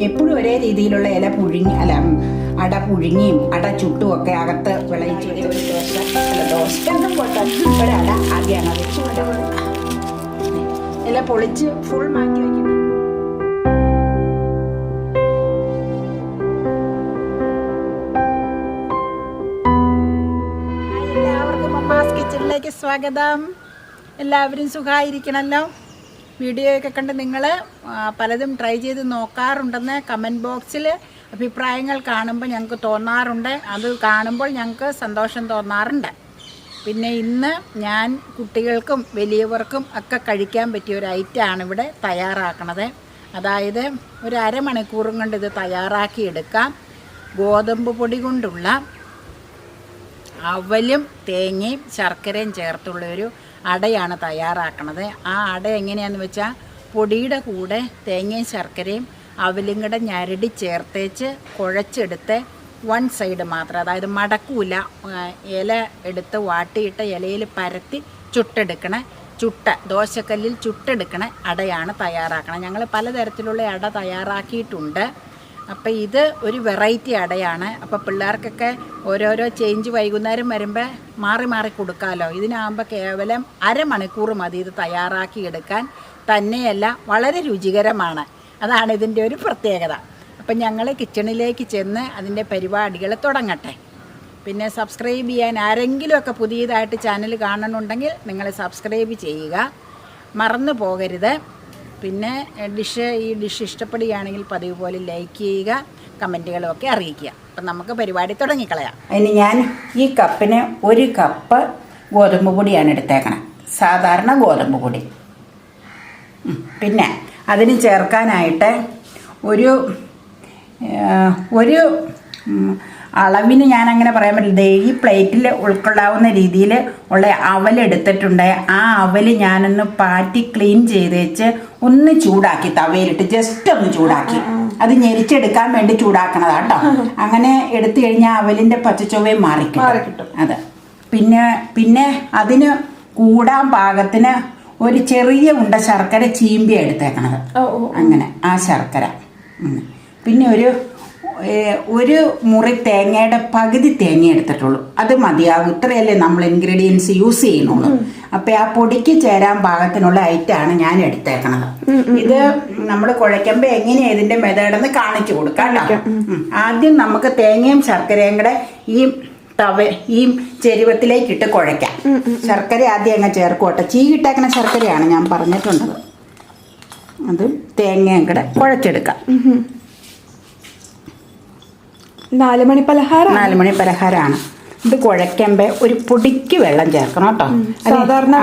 എപ്പോഴും ഒരേ രീതിയിലുള്ള ഇല പുഴുങ്ങി അല്ല അട പുഴുങ്ങിയും അട ചുട്ടും ഒക്കെ അകത്ത് വിളയിച്ച് വെച്ച ഒരു ദോശ അല്ല ദോശ ഒന്നും പോട്ടെ ഒരട ആദ്യമാണ് അത് ഇല പൊളിച്ച് ഫുൾ മാറ്റി വയ്ക്കുന്നത്. എല്ലാവർക്കും മമ്മാസ് കിച്ചണിലേക്ക് സ്വാഗതം. എല്ലാവരും സുഖമായിരിക്കണമല്ലോ. വീഡിയോയൊക്കെ കണ്ട് നിങ്ങൾ പലതും ട്രൈ ചെയ്ത് നോക്കാറുണ്ടെന്ന് കമൻറ്റ് ബോക്സിൽ അഭിപ്രായങ്ങൾ കാണുമ്പോൾ ഞങ്ങൾക്ക് തോന്നാറുണ്ട്. അത് കാണുമ്പോൾ ഞങ്ങൾക്ക് സന്തോഷം തോന്നാറുണ്ട്. പിന്നെ ഇന്ന് ഞാൻ കുട്ടികൾക്കും വലിയവർക്കും ഒക്കെ കഴിക്കാൻ പറ്റിയ ഒരു ഐറ്റമാണ് ഇവിടെ തയ്യാറാക്കണത്. അതായത് ഒരു അരമണിക്കൂറും കൊണ്ട് ഇത് തയ്യാറാക്കി എടുക്കാം. ഗോതമ്പ് പൊടി കൊണ്ടുള്ള അവലും തേങ്ങയും ശർക്കരയും ചേർത്തുള്ളൊരു അടയാണ് തയ്യാറാക്കണത്. ആ അട എങ്ങനെയാണെന്ന് വെച്ചാൽ പൊടിയുടെ കൂടെ തേങ്ങയും ശർക്കരയും അവലും കൂടെ ഞരടി ചേർത്തേച്ച് കുഴച്ചെടുത്ത് വൺ സൈഡ് മാത്രം, അതായത് മടക്കൂല, ഇല എടുത്ത് വാട്ടിയിട്ട ഇലയിൽ പരത്തി ദോശക്കല്ലിൽ ചുട്ടെടുക്കണ അടയാണ് തയ്യാറാക്കണം. ഞങ്ങൾ പലതരത്തിലുള്ള അട തയ്യാറാക്കിയിട്ടുണ്ട്. അപ്പോൾ ഇത് ഒരു വെറൈറ്റി അടയാണ്. അപ്പോൾ പിള്ളേർക്കൊക്കെ ഓരോരോ ചേഞ്ച് വൈകുന്നേരം വരുമ്പോൾ മാറി മാറി കൊടുക്കാമല്ലോ. ഇതിനാകുമ്പോൾ കേവലം അരമണിക്കൂർ മതി ഇത് തയ്യാറാക്കി എടുക്കാൻ. തന്നെയല്ല വളരെ രുചികരമാണ്. അതാണ് ഇതിൻ്റെ ഒരു പ്രത്യേകത. അപ്പം ഞങ്ങൾ കിച്ചണിലേക്ക് ചെന്ന് അതിൻ്റെ പരിപാടികൾ തുടങ്ങട്ടെ. പിന്നെ സബ്സ്ക്രൈബ് ചെയ്യാൻ ആരെങ്കിലുമൊക്കെ പുതിയതായിട്ട് ചാനൽ കാണണമെന്നുണ്ടെങ്കിൽ നിങ്ങൾ സബ്സ്ക്രൈബ് ചെയ്യുക, മറന്നു പോകരുത്. പിന്നെ ഈ ഡിഷ് ഇഷ്ടപ്പെടുകയാണെങ്കിൽ പതിവ് പോലെ ലൈക്ക് ചെയ്യുക, കമൻറ്റുകളുമൊക്കെ അറിയിക്കുക. അപ്പം നമുക്ക് പരിപാടി തുടങ്ങിക്കളയാം. അതിന് ഞാൻ ഈ കപ്പിന് 1 കപ്പ് ഗോതമ്പ് പൊടിയാണ് എടുത്തേക്കണം, സാധാരണ ഗോതമ്പ് പൊടി. പിന്നെ അതിന് ചേർക്കാനായിട്ട് ഒരു അളവിന് ഞാൻ അങ്ങനെ പറയാൻ പറ്റില്ല. ഈ പ്ലേറ്റിൽ ഉൾക്കൊള്ളാവുന്ന രീതിയിൽ ഉള്ള അവലെടുത്തിട്ടുണ്ട്. ആ അവല് ഞാനൊന്ന് പാറ്റി ക്ലീൻ ചെയ്ത് വെച്ച് ഒന്ന് ചൂടാക്കി, തവയിലിട്ട് ജസ്റ്റ് ഒന്ന് ചൂടാക്കി, അത് ഞെരിച്ചെടുക്കാൻ വേണ്ടി ചൂടാക്കണതാട്ടോ. അങ്ങനെ എടുത്തു കഴിഞ്ഞാൽ അവലിൻ്റെ പച്ചച്ചൊവ്വയും മാറിക്കിട്ടും. അതെ. പിന്നെ അതിന് കൂടാൻ പാകത്തിന് ഒരു ചെറിയ ഉണ്ട ശർക്കര ചീമ്പി എടുത്തേക്കണത്. അങ്ങനെ ആ ശർക്കര. പിന്നെ ഒരു മുറി തേങ്ങയുടെ പകുതി തേങ്ങ എടുത്തിട്ടുള്ളൂ, അത് മതിയാകും. ഇത്രയല്ലേ നമ്മൾ ഇൻഗ്രീഡിയൻസ് യൂസ് ചെയ്യുന്നുള്ളൂ. അപ്പം ആ പൊടിക്ക് ചേരാൻ പാകത്തിനുള്ള ഐറ്റമാണ് ഞാൻ എടുത്തേക്കണത്. ഇത് നമ്മൾ കുഴയ്ക്കുമ്പോൾ എങ്ങനെയാണ് ഇതിൻ്റെ മെത്തേഡെന്ന് കാണിച്ചു കൊടുക്കാം. ആദ്യം നമുക്ക് തേങ്ങയും ശർക്കരയും കൂടെ ഈ ചെരുവത്തിലേക്ക് ഇട്ട് കുഴയ്ക്കാം. ശർക്കര ആദ്യം അങ്ങ് ചേർക്കോട്ടെ. ചീകിട്ടേക്കണ ശർക്കരയാണ് ഞാൻ പറഞ്ഞിട്ടുള്ളത്. അത് തേങ്ങയും കൂടെ കുഴച്ചെടുക്കാം. 4 മണി പലഹാരമാണ്. ഇത് കുഴയ്ക്കുമ്പോൾ ഒരു പൊടിക്ക് വെള്ളം ചേർക്കണം കേട്ടോ. സാധാരണ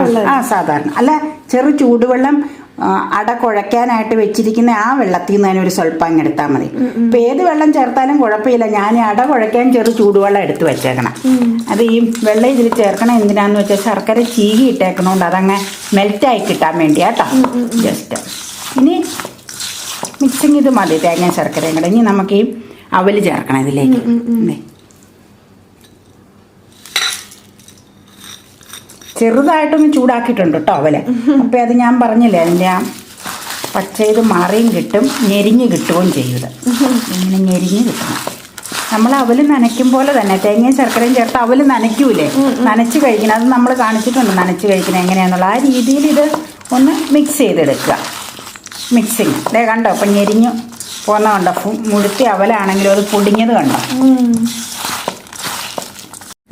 അല്ല, ചെറു ചൂടുവെള്ളം അട കുഴയ്ക്കാനായിട്ട് വെച്ചിരിക്കുന്ന ആ വെള്ളത്തിൽ നിന്ന് തന്നെ ഒരു സ്വല്പം അങ്ങ് എടുത്താൽ മതി. ഇപ്പം ഏത് വെള്ളം ചേർത്താലും കുഴപ്പമില്ല. ഞാൻ അട കുഴയ്ക്കാൻ ചെറു ചൂടുവെള്ളം എടുത്ത് വെച്ചേക്കണം. അത് ഈ വെള്ളം ഇതിൽ ചേർക്കണം എന്തിനാന്ന് വെച്ചാൽ ശർക്കര ചീകി ഇട്ടേക്കണോണ്ട് അതങ്ങ് മെൽറ്റായി കിട്ടാൻ വേണ്ടിയാട്ടോ. ജസ്റ്റ് ഇനി മിക്സിങ് ഇത് മതി, തേങ്ങ ശർക്കരയും കൂടെ. ഇനി നമുക്ക് ഈ അവല് ചേർക്കണം ഇതിലേക്ക്. ചെറുതായിട്ടൊന്ന് ചൂടാക്കിയിട്ടുണ്ട് കേട്ടോ അവല്. അപ്പം അത് ഞാൻ പറഞ്ഞില്ലേ, അതിൻ്റെ ആ പച്ച ഇത് മാറിയും കിട്ടും, ഞെരിഞ്ഞ് കിട്ടുകയും ചെയ്യും. ഇങ്ങനെ ഞെരിഞ്ഞ് കിട്ടണം. നമ്മൾ അവല് നനയ്ക്കും പോലെ തന്നെ തേങ്ങയും ശർക്കരയും ചേർത്ത് അവല് നനയ്ക്കൂലേ, നനച്ച് കഴിക്കണം. അത് നമ്മൾ കാണിച്ചിട്ടുണ്ട് നനച്ച് കഴിക്കണം എങ്ങനെയാണെന്നുള്ള. ആ രീതിയിൽ ഇത് ഒന്ന് മിക്സ് ചെയ്തെടുക്കുക. മിക്സിങ് അതേ കണ്ടോ, അപ്പം ഞെരിഞ്ഞ് പോന്ന കണ്ടോ. മുഴുത്തി അവലാണെങ്കിലും അത് പൊടിഞ്ഞത് കണ്ടോ.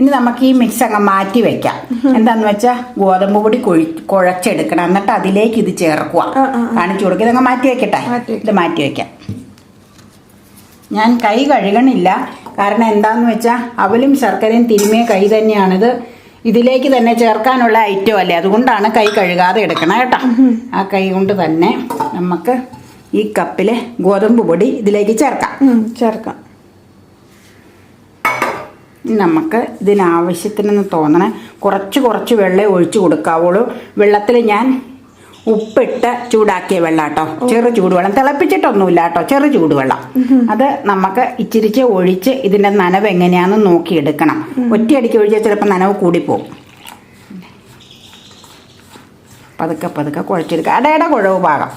ഇനി നമുക്ക് ഈ മിക്സ് അങ്ങ് മാറ്റി വെക്കാം. എന്താന്ന് വെച്ചാൽ ഗോതമ്പ് പൊടി കുഴച്ചെടുക്കണം, എന്നിട്ട് അതിലേക്ക് ഇത് ചേർക്കുക. കാണിച്ചു കൊടുക്കുക. ഇതങ്ങ് മാറ്റി വെക്കട്ടെ. ഇത് മാറ്റി വെക്കാം. ഞാൻ കൈ കഴുകണില്ല, കാരണം എന്താന്ന് വെച്ചാൽ അവലും ശർക്കരയും തിരുമിയ കൈ തന്നെയാണിത്. ഇതിലേക്ക് തന്നെ ചേർക്കാനുള്ള ഐറ്റം അല്ലേ, അതുകൊണ്ടാണ് കൈ കഴുകാതെ എടുക്കണം കേട്ടോ. ആ കൈ കൊണ്ട് തന്നെ നമുക്ക് ഈ കപ്പിലെ ഗോതമ്പ് പൊടി ഇതിലേക്ക് ചേർക്കാം. നമുക്ക് ഇതിനാവശ്യത്തിനെന്ന് തോന്നണേ കുറച്ച് വെള്ളം ഒഴിച്ച് കൊടുക്കാവുള്ളൂ. വെള്ളത്തിൽ ഞാൻ ഉപ്പിട്ട് ചൂടാക്കിയ വെള്ളം കേട്ടോ, ചെറു ചൂടുവെള്ളം, തിളപ്പിച്ചിട്ടൊന്നുമില്ല കേട്ടോ, ചെറു ചൂടുവെള്ളം. അത് നമുക്ക് ഇച്ചിരിച്ച് ഒഴിച്ച് ഇതിൻ്റെ നനവ് എങ്ങനെയാണെന്ന് നോക്കിയെടുക്കണം. ഒറ്റയടിക്ക് ഒഴിച്ചാൽ ചിലപ്പോൾ നനവ് കൂടിപ്പോവും. പതുക്കെ കുഴച്ചെടുക്കുക. അടയുടെ കുഴവ് പാകം.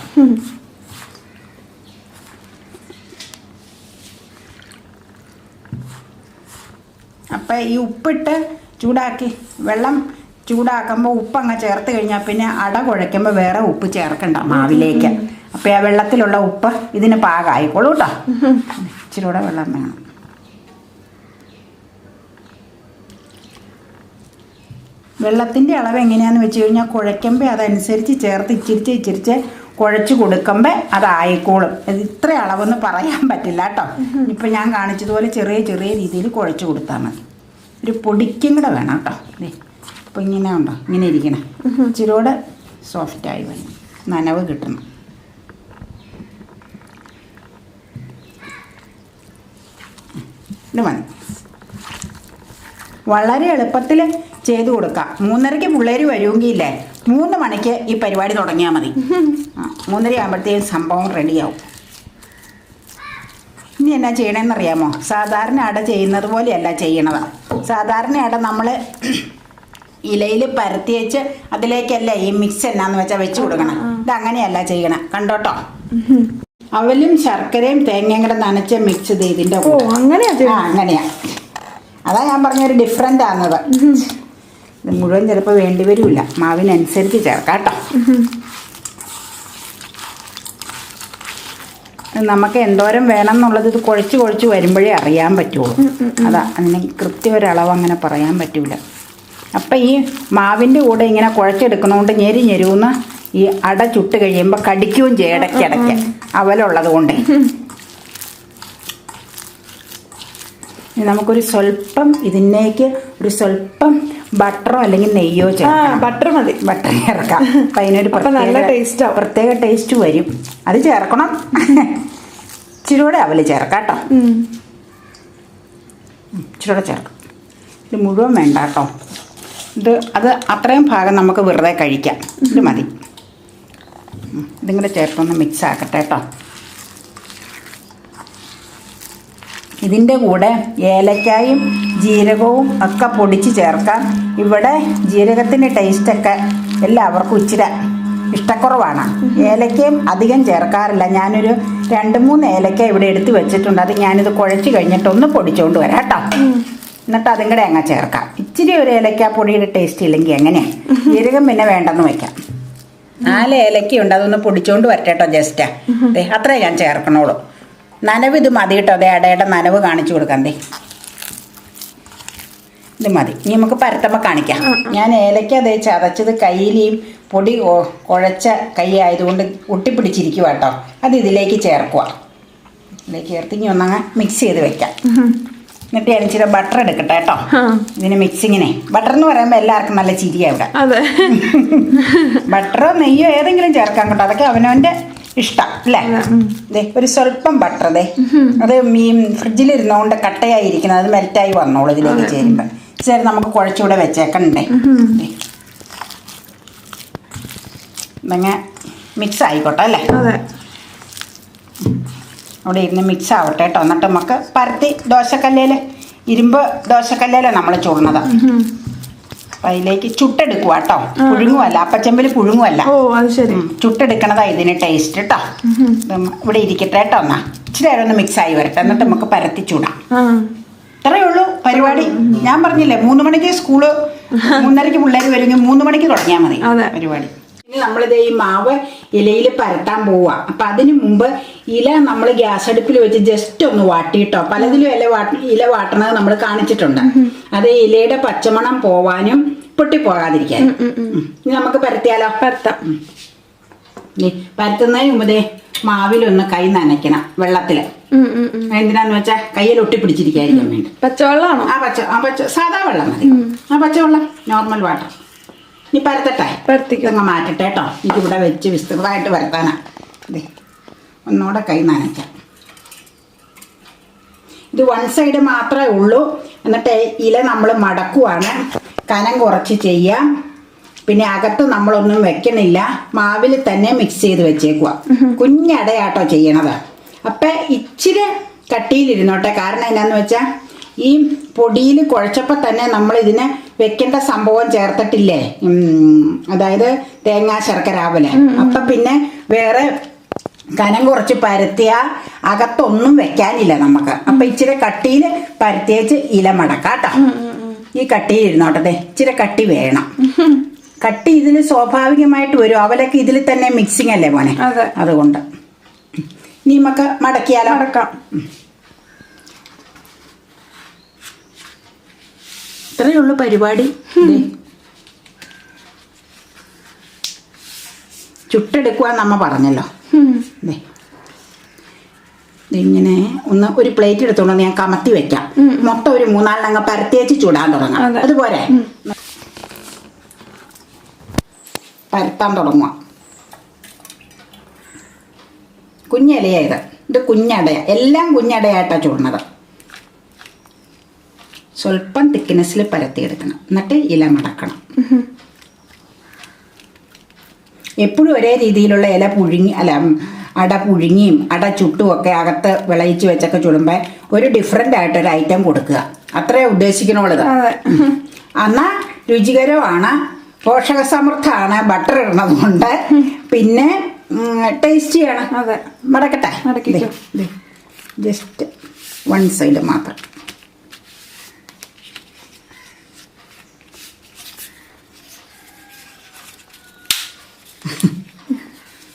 അപ്പം ഈ ഉപ്പിട്ട് ചൂടാക്കി വെള്ളം ചൂടാക്കുമ്പോൾ ഉപ്പ് അങ്ങ് ചേർത്ത് കഴിഞ്ഞാൽ പിന്നെ അട കുഴയ്ക്കുമ്പോൾ വേറെ ഉപ്പ് ചേർക്കണ്ട മാവിലേക്ക്. അപ്പം ആ വെള്ളത്തിലുള്ള ഉപ്പ് ഇതിന് പാകമായിക്കോളൂ കേട്ടോ. ഇച്ചിരി കൂടെ വെള്ളം വേണം. വെള്ളത്തിൻ്റെ അളവ് എങ്ങനെയാണെന്ന് വെച്ച് കഴിഞ്ഞാൽ കുഴയ്ക്കുമ്പോൾ അതനുസരിച്ച് ചേർത്ത് ഇച്ചിരിച്ച് കുഴച്ച് കൊടുക്കുമ്പോൾ അതായിക്കോളും. ഇത്ര അളവെന്ന് പറയാൻ പറ്റില്ല കേട്ടോ. ഇപ്പം ഞാൻ കാണിച്ചതുപോലെ ചെറിയ രീതിയിൽ കുഴച്ച് കൊടുത്താൽ മതി. ഒരു പൊടിക്കും കൂടെ വേണം കേട്ടോ. അപ്പോൾ ഇങ്ങനെ ഉണ്ടോ, ഇങ്ങനെ ഇരിക്കണം. ഇച്ചിരിയോടെ സോഫ്റ്റായി വരണം, നനവ് കിട്ടണം. ഇത് മതി. വളരെ എളുപ്പത്തിൽ ചെയ്ത് കൊടുക്കാം. 3:30 പിള്ളേർ വരുമെങ്കിൽ ഇല്ലേ 3 മണിക്ക് ഈ പരിപാടി തുടങ്ങിയാൽ മതി. 3:30 ആകുമ്പോഴത്തേക്കും സംഭവം റെഡിയാവും. ഇനി എന്നാ ചെയ്യണമെന്നറിയാമോ? സാധാരണ അട ചെയ്യുന്നത് പോലെയല്ല ചെയ്യണത്. സാധാരണ അട നമ്മൾ ഇലയിൽ പരത്തി വെച്ച് അതിലേക്കല്ല ഈ മിക്സ് എന്നാന്ന് വെച്ചാൽ വെച്ച് കൊടുക്കണം. ഇത് അങ്ങനെയല്ല ചെയ്യണം. കണ്ടോട്ടോ, അവലും ശർക്കരയും തേങ്ങയും കൂടെ നനച്ച മിക്സ് ചെയ്ത് ഇതിൻ്റെ അങ്ങനെയാ. അതാ ഞാൻ പറഞ്ഞൊരു ഡിഫറെൻ്റ് ആകുന്നത്. ഇത് മുഴുവൻ ചിലപ്പോൾ വേണ്ടി വരില്ല, മാവിനനുസരിച്ച് ചേർക്കാം കേട്ടോ. നമുക്ക് എന്തോരം വേണം എന്നുള്ളത് ഇത് കുഴച്ച് വരുമ്പോഴേ അറിയാൻ പറ്റുള്ളൂ. അതാ, അതിന് കൃത്യം ഒരളവ് അങ്ങനെ പറയാൻ പറ്റൂല. അപ്പം ഈ മാവിൻ്റെ കൂടെ ഇങ്ങനെ കുഴച്ചെടുക്കുന്നതുകൊണ്ട് ഞെരുന്ന് ഈ അട ചുട്ട് കഴിയുമ്പോൾ കടിക്കുകയും ചെയ്യും ഇടയ്ക്കിടയ്ക്ക്, അവലുള്ളത് കൊണ്ടേ. നമുക്കൊരു സ്വല്പം ഇതിനേക്ക് ഒരു സ്വല്പം ബട്ടറോ അല്ലെങ്കിൽ നെയ്യോ ചേർക്കാം. ബട്ടർ മതി, ബട്ടർ ചേർക്കാം. അപ്പം അതിനൊരു പ്രത്യേക ടേസ്റ്റ് വരും. അത് ചേർക്കണം. ഇച്ചിരി കൂടെ അവല് ചേർക്കാം കേട്ടോ. ഇച്ചിരി കൂടെ ചേർക്കാം. ഇത് മുഴുവൻ വേണ്ട കേട്ടോ. അത് അത്രയും ഭാഗം നമുക്ക് വെറുതെ കഴിക്കാം. ഇത് മതി. ഇതും കൂടെ ചേർത്തൊന്ന് മിക്സ് ആക്കട്ടെ കേട്ടോ. ഇതിൻ്റെ കൂടെ ഏലക്കായും ജീരകവും ഒക്കെ പൊടിച്ച് ചേർക്കാം. ഇവിടെ ജീരകത്തിൻ്റെ ടേസ്റ്റൊക്കെ എല്ലാവർക്കും ഇച്ചിരി ഇഷ്ടക്കുറവാണ്. ഏലക്കയും അധികം ചേർക്കാറില്ല. ഞാനൊരു 2-3 ഏലക്ക ഇവിടെ എടുത്ത് വെച്ചിട്ടുണ്ട്. അത് ഞാനിത് കുഴച്ച് കഴിഞ്ഞിട്ടൊന്ന് പൊടിച്ചുകൊണ്ട് വരാം കേട്ടോ. എന്നിട്ട് അതും കൂടെ അങ്ങ് ചേർക്കാം. ഇച്ചിരി ഒരു ഏലക്ക പൊടിയുടെ ടേസ്റ്റ് ഇല്ലെങ്കിൽ എങ്ങനെയാണ്? ജീരകം പിന്നെ വേണ്ടെന്ന് വയ്ക്കാം. 4 ഏലക്കയുണ്ട്, അതൊന്ന് പൊടിച്ചുകൊണ്ട് വരട്ടെ കേട്ടോ. ജസ്റ്റ് അത്രേ ഞാൻ ചേർക്കണോളൂ. നനവ് ഇത് മതി കേട്ടോ. അതെ, അടയുടെ നനവ് കാണിച്ചു കൊടുക്കാം. ഇത് മതി. ഇനി നമുക്ക് പരത്തുമ്പോൾ കാണിക്കാം. ഞാൻ ഏലക്ക അതേ ചതച്ചത് കയ്യിലെയും പൊടി കുഴച്ച കൈ ആയതുകൊണ്ട് ഒട്ടിപ്പിടിച്ചിരിക്കുക കേട്ടോ. അത് ഇതിലേക്ക് ചേർക്കുക. ഇതിലേക്ക് ചേർത്ത് ഇനി ഒന്നങ്ങ് മിക്സ് ചെയ്ത് വെക്കാം. എന്നിട്ട് ഞാൻ ഇച്ചിരി ബട്ടർ എടുക്കട്ടെ കേട്ടോ. ഇതിന് മിക്സിങ്ങിനെ ബട്ടർ എന്ന് പറയുമ്പോൾ എല്ലാവർക്കും നല്ല ചിരിയാണ് ഇവിടെ. ബട്ടറോ നെയ്യോ ഏതെങ്കിലും ചേർക്കാൻ കേട്ടോ. അതൊക്കെ അവനവൻ്റെ ഇഷ്ടം അല്ലേ. ഒരു സ്വല്പം ബട്ടർ അത് ഫ്രിഡ്ജിലിരുന്നോണ്ട് കട്ടയായിരിക്കുന്നത്. അത് മെൽറ്റായി വന്നോളൂ ഇതിലേക്ക് ചേരുമ്പോൾ. ശരി, നമുക്ക് കുഴച്ചുകൂടെ വെച്ചേക്കണ്ടേ. ഇതങ്ങനെ മിക്സ് ആയിക്കോട്ടെ അല്ലേ. അവിടെ ഇരുന്ന് മിക്സ് ആവട്ടെ കേട്ടോ. എന്നിട്ട് നമുക്ക് പരത്തി ഇരുമ്പ് ദോശക്കല്ലേലാണ് നമ്മൾ ചൂടുന്നത്. അപ്പം അതിലേക്ക് ചുട്ടെടുക്കുക കേട്ടോ. പുഴുങ്ങുമല്ല, അപ്പച്ചമ്പിൽ പുഴുങ്ങുമല്ല, ചുട്ടെടുക്കണതാ ഇതിന് ടേസ്റ്റ് കേട്ടോ. ഇവിടെ ഇരിക്കട്ടെ കേട്ടോ. എന്നാ ഇച്ചിരി നേരം ഒന്ന് മിക്സ് ആയി വരട്ടെ. എന്നിട്ട് നമുക്ക് പരത്തി ചൂടാം. ഇത്രയേ ഉള്ളൂ പരിപാടി. ഞാൻ പറഞ്ഞില്ലേ 3 മണിക്ക് സ്കൂള്, 3:30 പിള്ളേർ വരുമെങ്കിൽ 3 മണിക്ക് തുടങ്ങിയാൽ മതി പരിപാടി. ഇനി നമ്മളിത് ഈ മാവ് ഇലയിൽ പരത്താൻ പോവുക. അപ്പം അതിന് മുമ്പ് ഇല നമ്മൾ ഗ്യാസ് അടുപ്പിൽ വെച്ച് ജസ്റ്റ് ഒന്ന് വാട്ടിയിട്ടോ. പലതിലും ഇല വാട്ടണത് നമ്മൾ കാണിച്ചിട്ടുണ്ട്. അത് ഇലയുടെ പച്ചമണം പോവാനും പൊട്ടിപ്പോകാതിരിക്കാനും. ഇനി നമുക്ക് പരത്തിയാലോ? പരത്താം. പരത്തുന്നതിന് മുമ്പ് മാവിലൊന്ന് കൈ നനയ്ക്കണം വെള്ളത്തിൽ. എന്തിനാന്ന് വെച്ചാൽ കയ്യിൽ ഒട്ടിപ്പിടിച്ചിരിക്കാതിരിക്കാൻ വേണ്ടി. പച്ചവെള്ളമാണോ? പച്ച സാധാ വെള്ളം മതി. പച്ചവെള്ളം, നോർമൽ വാട്ടർ. ഇനി പരത്തട്ടെ, പരത്തിക്കങ്ങ് മാറ്റട്ടെ കേട്ടോ. എനിക്കിവിടെ വെച്ച് വിസ്തൃതമായിട്ട് പരത്താനാ. ഒന്നുകൂടെ കൈ നനയ്ക്കാം. ഇത് 1 സൈഡ് മാത്രമേ ഉള്ളൂ. എന്നിട്ട് ഇല നമ്മൾ മടക്കുവാണ്. കനം കുറച്ച് ചെയ്യാം. പിന്നെ അകത്ത് നമ്മളൊന്നും വെക്കണില്ല. മാവിൽ തന്നെ മിക്സ് ചെയ്ത് വെച്ചേക്കുക. കുഞ്ഞടയാട്ടോ ചെയ്യണത്. അപ്പം ഇച്ചിരി കട്ടിയിലിരുന്നോട്ടെ. കാരണം എന്നാന്ന് വെച്ചാൽ ഈ പൊടിയിൽ കുഴച്ചപ്പോൾ തന്നെ നമ്മൾ ഇതിന് വെക്കേണ്ട സംഭവം ചേർത്തിട്ടില്ലേ, അതായത് തേങ്ങാ ശർക്കര അവല്. അപ്പം പിന്നെ വേറെ കനം കുറച്ച് പരത്തിയ അകത്തൊന്നും വെക്കാനില്ല നമുക്ക്. അപ്പൊ ഇച്ചിരി കട്ടിയിൽ പരത്തിയേച്ച് ഇല മടക്കാട്ടോ. ഈ കട്ടിയിൽ ഇരുന്നോട്ടെ. ഇച്ചിരി കട്ടി വേണം. കട്ടി ഇതിൽ സ്വാഭാവികമായിട്ട് വരും. അവലൊക്കെ ഇതിൽ തന്നെ മിക്സിങ് അല്ലേ മോനെ, അതുകൊണ്ട് ഇനി നമുക്ക് മടക്കിയാലോ? മടക്കാം. ഇത്രയേ ഉള്ളൂ പരിപാടി. ചുട്ടെടുക്കുക നമ്മ പറഞ്ഞല്ലോ. ഇങ്ങനെ ഒരു പ്ലേറ്റ് എടുത്തോണ്ട് ഞാൻ കമത്തി വെക്കാം. മൊത്തം ഒരു 3-4 പരത്തേച്ച് ചൂടാൻ തുടങ്ങാം. അതുപോലെ പരത്താൻ തുടങ്ങുക. കുഞ്ഞിലയാ ഇത് കുഞ്ഞടയ. എല്ലാം കുഞ്ഞടയായിട്ടാണ് ചൂടുന്നത്. സ്വല്പം തിക്നെസ്സിൽ പരത്തിയെടുക്കണം. എന്നിട്ട് ഇല മടക്കണം. എപ്പോഴും ഒരേ രീതിയിലുള്ള ഇല പുഴുങ്ങി അട പുഴുങ്ങിയും അട ചുട്ടും ഒക്കെ അകത്ത് വിളയിച്ച് വെച്ചൊക്കെ ചുടുമ്പോൾ ഒരു ഡിഫറെൻ്റ് ആയിട്ടൊരു ഐറ്റം കൊടുക്കുക. അത്രേ ഉദ്ദേശിക്കണുള്ളത്. എന്നാൽ രുചികരമാണ്, പോഷകസമൃദ്ധമാണ്, ബട്ടർ ഇടുന്നത് കൊണ്ട്, പിന്നെ ടേസ്റ്റിയാണ്. മടക്കട്ടെ. ജസ്റ്റ് 1 സൈഡ് മാത്രം.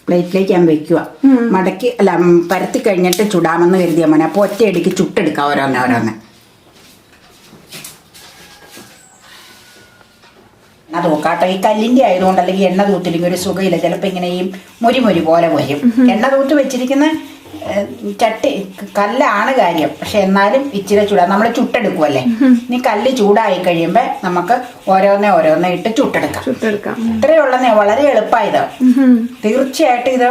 പ്ലേറ്റിലേക്ക് ഞാൻ വെക്കുക. മടക്കി പരത്തി കഴിഞ്ഞിട്ട് ചുടാമെന്ന് കരുതിയാൽ മതി. അപ്പോൾ ഒറ്റയടിക്ക് ചുട്ടെടുക്കാം ഓരോന്ന്. അത് നോക്കാട്ടോ. ഈ കല്ലിൻ്റെ ആയതുകൊണ്ട് അല്ലെങ്കിൽ എണ്ണ തൂത്തില്ലെങ്കിൽ ഒരു സുഖമില്ല. ചിലപ്പോൾ ഇങ്ങനെ ഈ മുരി പോലെ വരും. എണ്ണ തൂത്ത് വെച്ചിരിക്കുന്ന ചട്ടി കല്ലാണ് കാര്യം. പക്ഷെ എന്നാലും ഇച്ചിരി ചൂടാ. നമ്മൾ ചുട്ടെടുക്കുമല്ലേ. ഇനി കല്ല് ചൂടായി കഴിയുമ്പോൾ നമുക്ക് ഓരോന്നേ ഇട്ട് ചുട്ടെടുക്കാം. ഇത്രയേ ഉള്ളതേ. വളരെ എളുപ്പമായത്. തീർച്ചയായിട്ടും ഇത്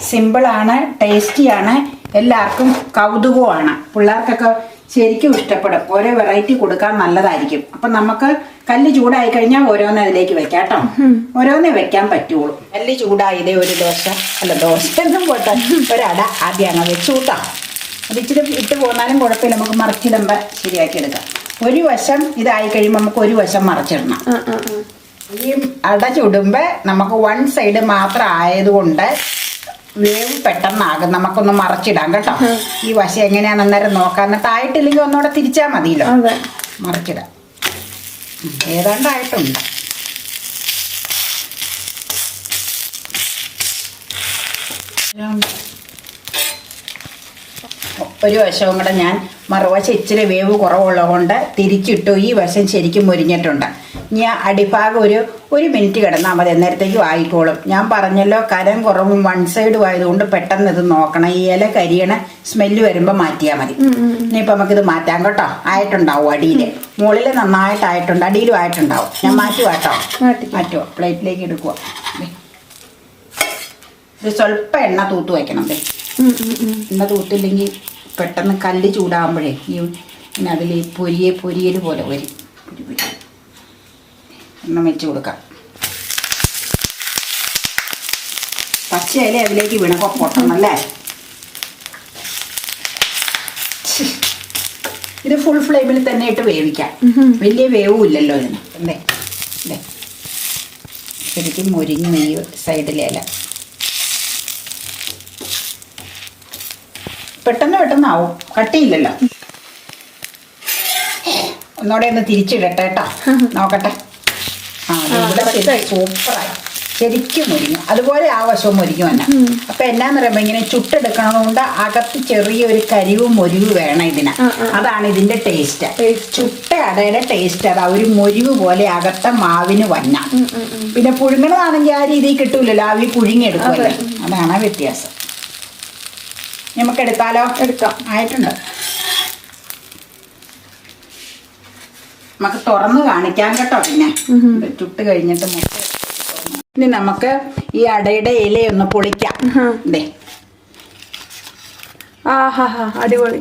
സിമ്പിളാണ്, ടേസ്റ്റിയാണ്, എല്ലാവർക്കും കൗതുകമാണ്. പിള്ളേർക്കൊക്കെ ശരിക്കും ഇഷ്ടപ്പെടും. ഓരോ വെറൈറ്റി കൊടുക്കാൻ നല്ലതായിരിക്കും. അപ്പം നമുക്ക് കല്ല് ചൂടായി കഴിഞ്ഞാൽ ഓരോന്ന് അതിലേക്ക് വെക്കാം കേട്ടോ. ഓരോന്നേ വെക്കാൻ പറ്റുള്ളൂ. കല്ല് ചൂടായതേ ഒരു ദോശയൊന്നും പോട്ടെ, ഒരട ആദ്യമാണ് വെച്ച് കൂട്ടാം. അത് ഇച്ചിരി ഇട്ട് പോന്നാലും കുഴപ്പമില്ല. നമുക്ക് മറിച്ചിടുമ്പോൾ ശരിയാക്കി എടുക്കാം. ഒരു വശം ഇതായി കഴിയുമ്പോൾ നമുക്ക് ഒരു വശം മറിച്ചിടണം. ഈ അട ചുടുമ്പോൾ നമുക്ക് 1 സൈഡ് മാത്രം ആയതുകൊണ്ട് വേവ് പെട്ടെന്നാകും. നമുക്കൊന്ന് മറിച്ചിടാം കേട്ടോ. ഈ വശം എങ്ങനെയാണ് അന്നേരം നോക്കാം. എന്നിട്ട് ആയിട്ടില്ലെങ്കിൽ ഒന്നുകൂടെ തിരിച്ചാൽ മതിയല്ലോ. മറിച്ചിടാം. ഏതാണ്ടായിട്ടുണ്ട്. ഒരു വശവും കൂടെ ഞാൻ മറുവശം ഇച്ചിരി വേവ് കുറവുള്ളത് കൊണ്ട് തിരിച്ചിട്ടു. ഈ വശം ശരിക്കും മുരിഞ്ഞിട്ടുണ്ട്. ഇനി അടിഭാഗം ഒരു മിനിറ്റ് കിടന്നാൽ മതി. അന്നേരത്തേക്കും ആയിക്കോളും. ഞാൻ പറഞ്ഞല്ലോ കനം കുറവും 1 സൈഡും ആയതുകൊണ്ട് പെട്ടെന്ന് ഇത് നോക്കണം. ഈ ഇല കരിയണ സ്മെല്ല് വരുമ്പോൾ മാറ്റിയാൽ മതി. ഇനിയിപ്പോൾ നമുക്കിത് മാറ്റാം കേട്ടോ. ആയിട്ടുണ്ടാവും അടിയിൽ. മുകളിൽ നന്നായിട്ടായിട്ടുണ്ട്, അടിയിലും ആയിട്ടുണ്ടാവും. ഞാൻ മാറ്റുവാട്ടോ. മാറ്റുമോ? പ്ലേറ്റിലേക്ക് എടുക്കുക. ഇത് സ്വല്പം എണ്ണ തൂത്ത് വയ്ക്കണം. എണ്ണ തൂത്തില്ലെങ്കിൽ പെട്ടെന്ന് കല്ല് ചൂടാകുമ്പോഴേ പിന്നെ അതിൽ പൊരിയൽ പോലെ വരും. എണ്ണ വെച്ച് കൊടുക്കാം. പച്ച ഇല അതിലേക്ക് വീണപ്പോൾ പൊട്ടണല്ലേ. ഇത് ഫുൾ ഫ്ലെയിമിൽ തന്നെ ഇട്ട് വേവിക്കാം. വലിയ വേവും ഇല്ലല്ലോ ഇതിന്. അല്ലേ ശരിക്കും മുരിഞ്ഞു ഈ സൈഡിലെ ഇല. പെട്ടെന്നാവും, കട്ടിയില്ലല്ലോ. ഒന്നോടെ ഒന്ന് തിരിച്ചിടട്ടെ കേട്ടോ. നോക്കട്ടെ. സൂപ്പറായി. ശരിക്കും മുരിഞ്ഞു. അതുപോലെ ആ വശവും മുരിഞ്ഞു തന്നെ. അപ്പൊ എന്നാന്ന് പറയുമ്പോ ഇങ്ങനെ ചുട്ടെടുക്കണതുകൊണ്ട് അകത്ത് ചെറിയൊരു കരിവും മുരിവ് വേണം ഇതിന്. അതാണ് ഇതിന്റെ ടേസ്റ്റ്. ചുട്ട അടയുടെ ടേസ്റ്റ് അതാ. ഒരു മുരിവ് പോലെ അകത്തെ മാവിന് വന്ന. പിന്നെ പുഴുങ്ങണതാണെങ്കിൽ ആ രീതിയിൽ കിട്ടൂലല്ലോ. ആവി പുഴുങ്ങിയെടുക്കുമല്ലോ. അതാണ് വ്യത്യാസം. നമുക്ക് എടുത്താലോ? എടുക്കാം. ആയിട്ടുണ്ട്. നമുക്ക് തുറന്ന് കാണിക്കാം കേട്ടോ. പിന്നെ ചുട്ട് കഴിഞ്ഞിട്ട് ഇനി നമുക്ക് ഈ അടയുടെ ഇലയൊന്ന് പൊളിക്കാം. അടിപൊളി.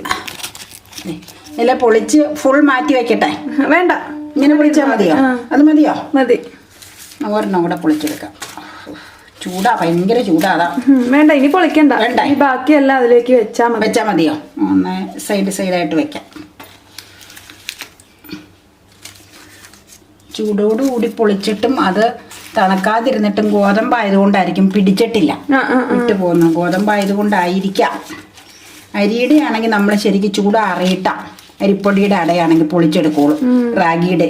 ഇല പൊളിച്ച് ഫുൾ മാറ്റി വെക്കട്ടെ? വേണ്ട, ഇങ്ങനെ പൊളിച്ചാൽ മതിയോ? അത് മതിയോ? മതി. ഒരെണ്ണം കൂടെ പൊളിച്ചെടുക്കാം. ചൂടാ, ഭയങ്കര ചൂടാതാ. വേണ്ട, ഇനി പൊളിക്കണ്ട. വേണ്ട, ഈ ബാക്കിയെല്ലാം അതിലേക്ക് വെച്ചാൽ മതിയോ? ഒന്ന് സൈഡായിട്ട് വെക്കാം. ചൂടോടുകൂടി പൊളിച്ചിട്ടും അത് തണുക്കാതിരുന്നിട്ടും ഗോതമ്പായതുകൊണ്ടായിരിക്കും പിടിച്ചിട്ടില്ല, വിട്ടു പോകുന്നു. ഗോതമ്പായതുകൊണ്ടായിരിക്കാം. അരിയുടെ ആണെങ്കിൽ നമ്മൾ ശരിക്കും ചൂടാറിയിട്ടാം. അരിപ്പൊടിയുടെ അടയാണെങ്കിൽ പൊളിച്ചെടുക്കോളും. റാഗിയുടെ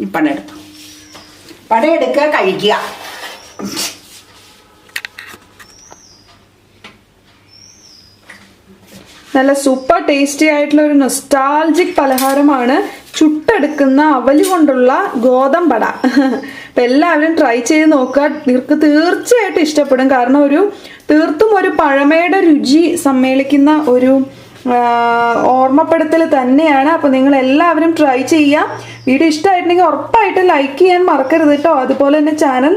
ഈ പടയെടുക്കുക, കഴിക്കുക. നല്ല സൂപ്പർ ടേസ്റ്റി ആയിട്ടുള്ള ഒരു നൊസ്റ്റാൾജിക് പലഹാരമാണ് ചുട്ടെടുക്കുന്ന അവല് കൊണ്ടുള്ള ഗോതമ്പട. അപ്പം എല്ലാവരും ട്രൈ ചെയ്ത് നോക്കുക. നിങ്ങൾക്ക് തീർച്ചയായിട്ടും ഇഷ്ടപ്പെടും. കാരണം തീർത്തും ഒരു പഴമയുടെ രുചി സമ്മേളിക്കുന്ന ഒരു ഓർമ്മപ്പെടുത്തൽ തന്നെയാണ്. അപ്പോൾ നിങ്ങൾ എല്ലാവരും ട്രൈ ചെയ്യാം. വീഡിയോ ഇഷ്ടമായിട്ടുണ്ടെങ്കിൽ ഉറപ്പായിട്ട് ലൈക്ക് ചെയ്യാൻ മറക്കരുത് കേട്ടോ. അതുപോലെ തന്നെ ചാനൽ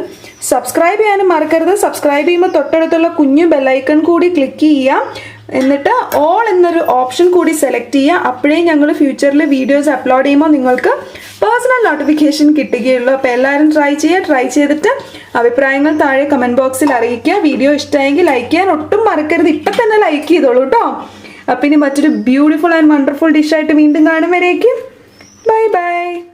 സബ്സ്ക്രൈബ് ചെയ്യാനും മറക്കരുത്. സബ്സ്ക്രൈബ് ചെയ്യുമ്പോൾ തൊട്ടടുത്തുള്ള കുഞ്ഞു ബെല്ലൈക്കൺ കൂടി ക്ലിക്ക് ചെയ്യാം. എന്നിട്ട് ഓൾ എന്നൊരു ഓപ്ഷൻ കൂടി സെലക്ട് ചെയ്യുക. അപ്പോഴേ ഞങ്ങൾ ഫ്യൂച്ചറിൽ വീഡിയോസ് അപ്ലോഡ് ചെയ്യുമ്പോൾ നിങ്ങൾക്ക് പേഴ്സണൽ നോട്ടിഫിക്കേഷൻ കിട്ടുകയുള്ളൂ. അപ്പോൾ എല്ലാവരും ട്രൈ ചെയ്തിട്ട് അഭിപ്രായങ്ങൾ താഴെ കമൻറ്റ് ബോക്സിൽ അറിയിക്കുക. വീഡിയോ ഇഷ്ടമായെങ്കിൽ ലൈക്ക് ചെയ്യാൻ ഒട്ടും മറക്കരുത്. ഇപ്പം തന്നെ ലൈക്ക് ചെയ്തോളൂ കേട്ടോ. അപ്പം ഇനി മറ്റൊരു ബ്യൂട്ടിഫുൾ ആൻഡ് വണ്ടർഫുൾ ഡിഷായിട്ട് വീണ്ടും കാണും വരേക്കും. Bye bye.